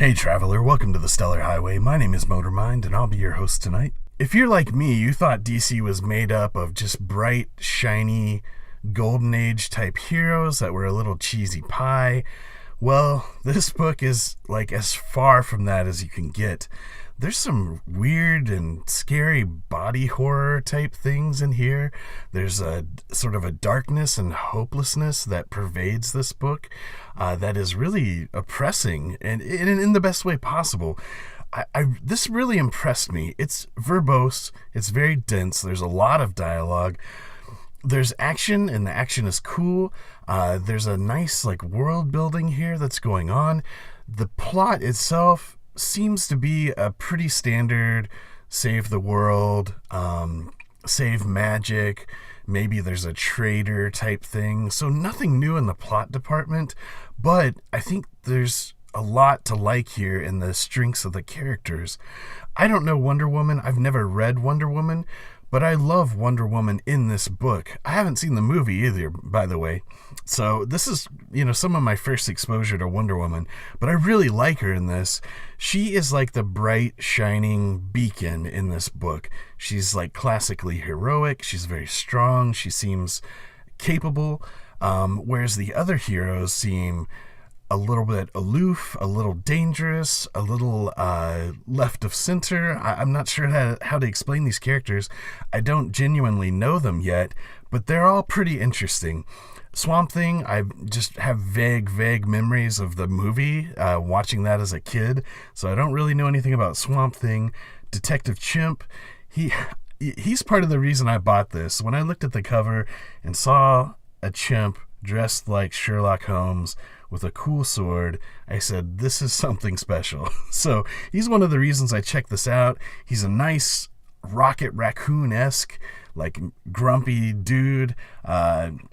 Hey traveler, welcome to the Stellar Highway. My name is Motormind and I'll be your host tonight. If you're like me, you thought DC was made up of just bright, shiny, golden age type heroes that were a little cheesy pie. Well, this book is like as far from that as you can get. There's some weird and scary body horror type things in here. There's a sort of a darkness and hopelessness that pervades this book that is really oppressing and in the best way possible. This really impressed me. It's verbose, it's very dense, there's a lot of dialogue. There's action, and the action is cool. There's a nice world building here that's going on. The plot itself seems to be a pretty standard save the world, save magic, maybe there's a traitor type thing. So nothing new in the plot department, but I think there's a lot to like here in the strengths of the characters. I don't know Wonder Woman. I've never read Wonder Woman, but I love Wonder Woman in this book. I haven't seen the movie either, by the way. So this is, some of my first exposure to Wonder Woman, but I really like her in this. She is like the bright, shining beacon in this book. She's classically heroic. She's very strong. She seems capable, whereas the other heroes seem a little bit aloof, a little dangerous, a little left of center. I'm not sure how to explain these characters. I don't genuinely know them yet, but they're all pretty interesting. Swamp Thing, I just have vague memories of the movie, watching that as a kid, so I don't really know anything about Swamp Thing. Detective Chimp, he's part of the reason I bought this. When I looked at the cover and saw a chimp dressed like Sherlock Holmes with a cool sword, I said, this is something special. So he's one of the reasons I checked this out. He's a nice Rocket Raccoon-esque, grumpy dude.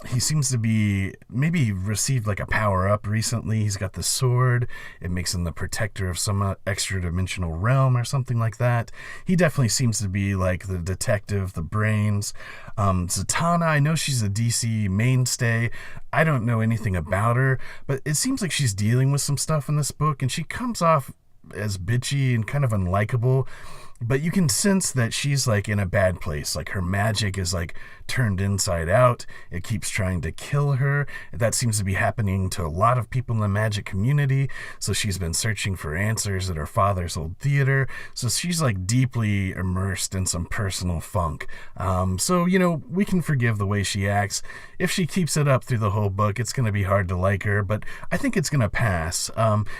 He seems to be maybe received a power-up recently. He's got the sword. It makes him the protector of some extra-dimensional realm or something like that. He definitely seems to be the detective, the brains. Zatanna, I know she's a DC mainstay. I don't know anything about her, but it seems like she's dealing with some stuff in this book, and she comes off as bitchy and kind of unlikable. But you can sense that she's in a bad place. Her magic is turned inside out. It keeps trying to kill her. That seems to be happening to a lot of people in the magic community. So she's been searching for answers at her father's old theater. So she's deeply immersed in some personal funk. So we can forgive the way she acts. If she keeps it up through the whole book, it's going to be hard to like her, but I think it's going to pass.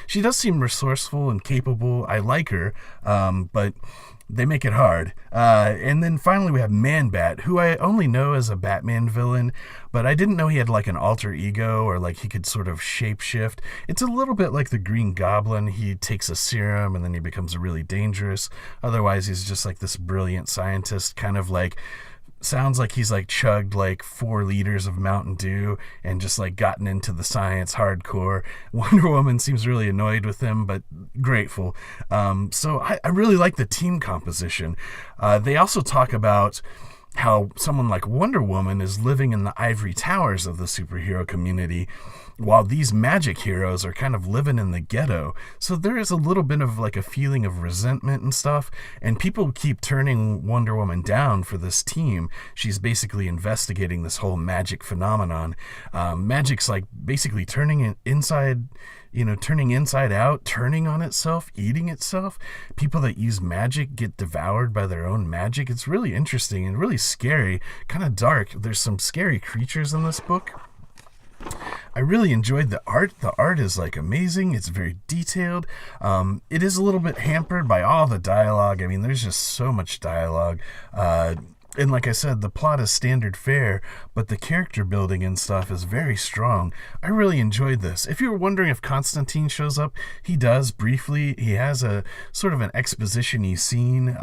She does seem resourceful and capable. I like her, but they make it hard. And then finally we have Man-Bat, who I only know as a Batman villain, but I didn't know he had an alter ego or he could sort of shapeshift. It's a little bit like the Green Goblin. He takes a serum and then he becomes really dangerous. Otherwise he's just this brilliant scientist, kind of sounds like he's chugged 4 liters of Mountain Dew and just gotten into the science hardcore. Wonder Woman seems really annoyed with him, but grateful. So I really like the team composition. They also talk about how someone like Wonder Woman is living in the ivory towers of the superhero community, while these magic heroes are kind of living in the ghetto. So there is a little bit of a feeling of resentment and stuff, and people keep turning Wonder Woman down for this team. She's basically investigating this whole magic phenomenon. Magic's basically turning inside out, turning on itself, eating itself. People that use magic get devoured by their own magic. It's really interesting and really scary, kind of dark. There's some scary creatures in this book. I really enjoyed the art. The art is amazing. It's very detailed. It is a little bit hampered by all the dialogue. I mean, there's just so much dialogue. And like I said, the plot is standard fare, but the character building and stuff is very strong. I really enjoyed this. If you were wondering if Constantine shows up, he does briefly. He has a sort of an exposition-y scene.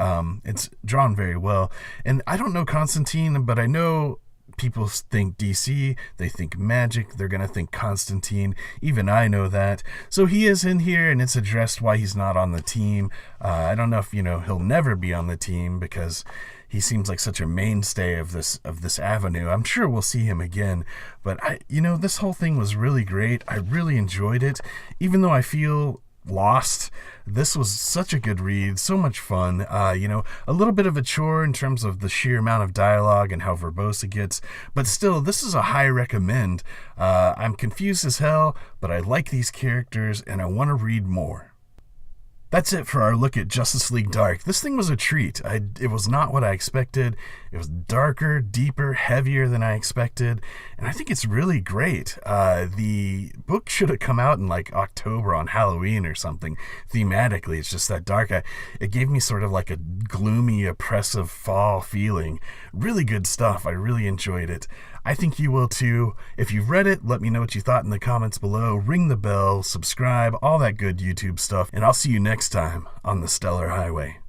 It's drawn very well. And I don't know Constantine, but I know people think DC, they think magic, they're going to think Constantine. Even I know that. So he is in here, and it's addressed why he's not on the team. I don't know if, he'll never be on the team because he seems like such a mainstay of this avenue. I'm sure we'll see him again. But this whole thing was really great. I really enjoyed it. Even though I feel lost. This was such a good read, so much fun. A little bit of a chore in terms of the sheer amount of dialogue and how verbose it gets, but still, this is a high recommend. I'm confused as hell, but I like these characters and I want to read more. That's it for our look at Justice League Dark. This thing was a treat. It was not what I expected. It was darker, deeper, heavier than I expected, and I think it's really great. The book should have come out in like October on Halloween or something. Thematically, it's just that dark. It gave me sort of like a gloomy, oppressive fall feeling. Really good stuff. I really enjoyed it. I think you will too. If you've read it, let me know what you thought in the comments below. Ring the bell, subscribe, all that good YouTube stuff, and I'll see you next time on the Stellar Highway.